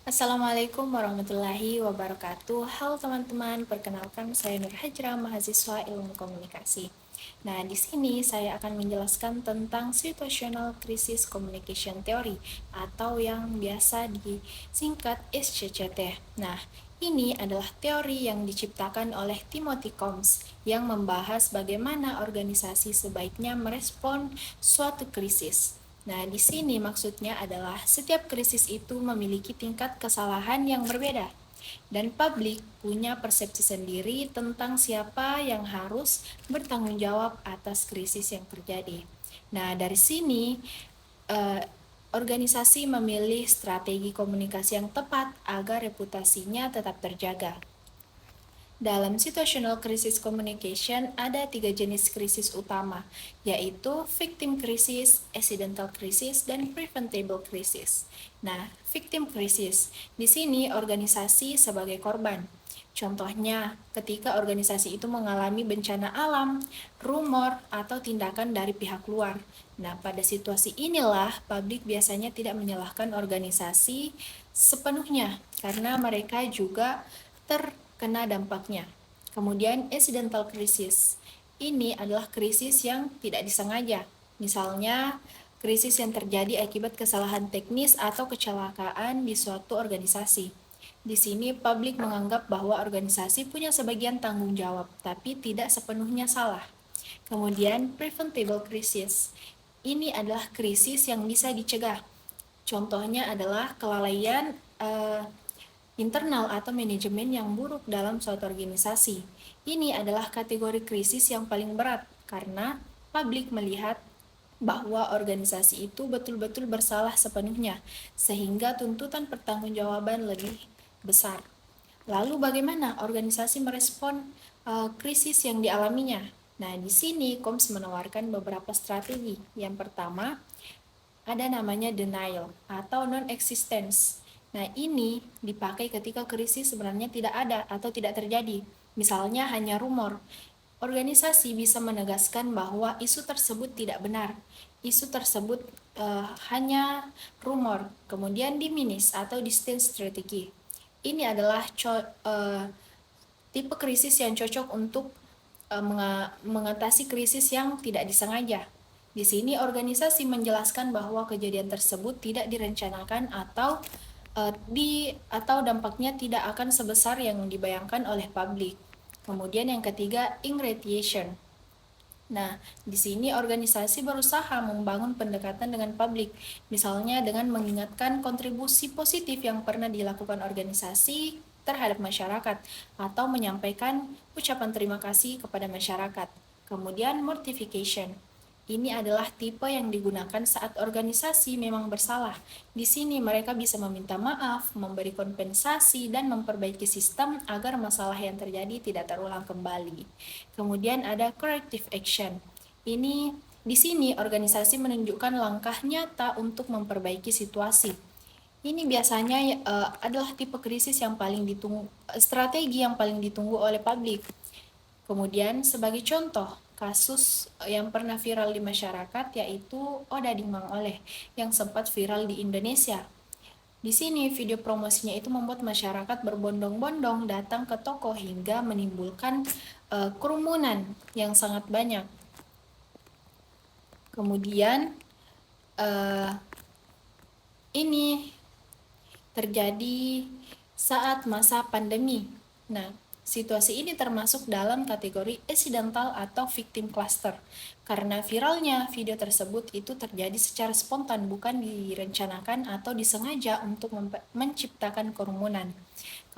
Assalamualaikum warahmatullahi wabarakatuh. Halo teman-teman, perkenalkan saya Nur Hajra, mahasiswa Ilmu Komunikasi. Nah, di sini saya akan menjelaskan tentang Situational Crisis Communication Theory atau yang biasa disingkat SCCT. Nah, ini adalah teori yang diciptakan oleh Timothy Combs yang membahas bagaimana organisasi sebaiknya merespon suatu krisis. Nah, di sini maksudnya adalah setiap krisis itu memiliki tingkat kesalahan yang berbeda, dan publik punya persepsi sendiri tentang siapa yang harus bertanggung jawab atas krisis yang terjadi. Nah, dari sini organisasi memilih strategi komunikasi yang tepat agar reputasinya tetap terjaga. Dalam situational crisis communication ada 3 jenis krisis utama, yaitu victim crisis, accidental crisis, dan preventable crisis. Nah, victim crisis, di sini organisasi sebagai korban. Contohnya, ketika organisasi itu mengalami bencana alam, rumor, atau tindakan dari pihak luar. Nah, pada situasi inilah, publik biasanya tidak menyalahkan organisasi sepenuhnya, karena mereka juga terkena dampaknya. Kemudian accidental crisis. Ini adalah krisis yang tidak disengaja. Misalnya, krisis yang terjadi akibat kesalahan teknis atau kecelakaan di suatu organisasi. Di sini publik menganggap bahwa organisasi punya sebagian tanggung jawab, tapi tidak sepenuhnya salah. Kemudian preventable crisis. Ini adalah krisis yang bisa dicegah. Contohnya adalah kelalaian internal atau manajemen yang buruk dalam suatu organisasi. Ini adalah kategori krisis yang paling berat karena publik melihat bahwa organisasi itu betul-betul bersalah sepenuhnya, sehingga tuntutan pertanggungjawaban lebih besar. Lalu bagaimana organisasi merespon krisis yang dialaminya? Nah, di sini Combs menawarkan beberapa strategi. Yang pertama, ada namanya denial atau non-existence. Nah, ini dipakai ketika krisis sebenarnya tidak ada atau tidak terjadi. Misalnya hanya rumor. Organisasi bisa menegaskan bahwa isu tersebut tidak benar. Isu tersebut hanya rumor. Kemudian diminish atau distance strategi. Ini adalah tipe krisis yang cocok untuk mengatasi krisis yang tidak disengaja. Di sini organisasi menjelaskan bahwa kejadian tersebut tidak direncanakan atau dampaknya tidak akan sebesar yang dibayangkan oleh publik. Kemudian yang ketiga, ingratitude. Nah, di sini organisasi berusaha membangun pendekatan dengan publik, misalnya dengan mengingatkan kontribusi positif yang pernah dilakukan organisasi terhadap masyarakat, atau menyampaikan ucapan terima kasih kepada masyarakat. Kemudian, mortification. Ini adalah tipe yang digunakan saat organisasi memang bersalah. Di sini mereka bisa meminta maaf, memberi kompensasi, dan memperbaiki sistem agar masalah yang terjadi tidak terulang kembali. Kemudian ada corrective action. Di sini organisasi menunjukkan langkah nyata untuk memperbaiki situasi. Ini biasanya adalah tipe krisis yang paling ditunggu, strategi yang paling ditunggu oleh publik. Kemudian sebagai contoh, kasus yang pernah viral di masyarakat yaitu Odading Mang Oleh yang sempat viral di Indonesia. Di sini video promosinya itu membuat masyarakat berbondong-bondong datang ke toko hingga menimbulkan kerumunan yang sangat banyak. Kemudian ini terjadi saat masa pandemi. Nah, situasi ini termasuk dalam kategori accidental atau victim cluster, karena viralnya video tersebut itu terjadi secara spontan, bukan direncanakan atau disengaja untuk menciptakan kerumunan.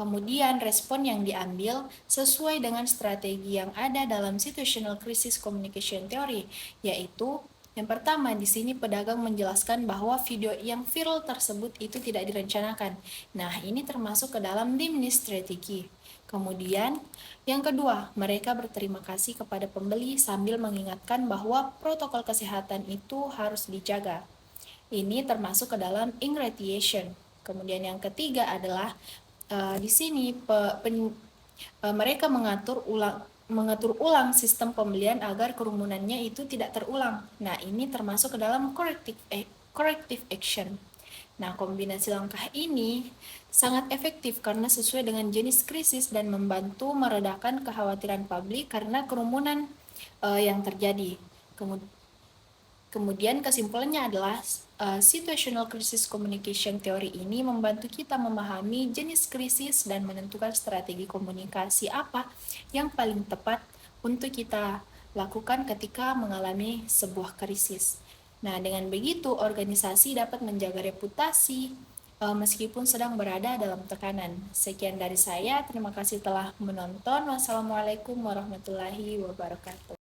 Kemudian respon yang diambil sesuai dengan strategi yang ada dalam situational crisis communication theory, yaitu yang pertama, di sini pedagang menjelaskan bahwa video yang viral tersebut itu tidak direncanakan. Nah, ini termasuk ke dalam diminish strategi. Kemudian, yang kedua, mereka berterima kasih kepada pembeli sambil mengingatkan bahwa protokol kesehatan itu harus dijaga. Ini termasuk ke dalam ingratitude. Kemudian yang ketiga adalah di sini mereka mengatur ulang sistem pembelian agar kerumunannya itu tidak terulang. Nah, ini termasuk ke dalam corrective action. Nah, kombinasi langkah ini Sangat efektif karena sesuai dengan jenis krisis dan membantu meredakan kekhawatiran publik karena kerumunan yang terjadi. Kemudian kesimpulannya adalah situational crisis communication theory ini membantu kita memahami jenis krisis dan menentukan strategi komunikasi apa yang paling tepat untuk kita lakukan ketika mengalami sebuah krisis. Nah, dengan begitu organisasi dapat menjaga reputasi meskipun sedang berada dalam tekanan. Sekian dari saya, terima kasih telah menonton. Wassalamualaikum warahmatullahi wabarakatuh.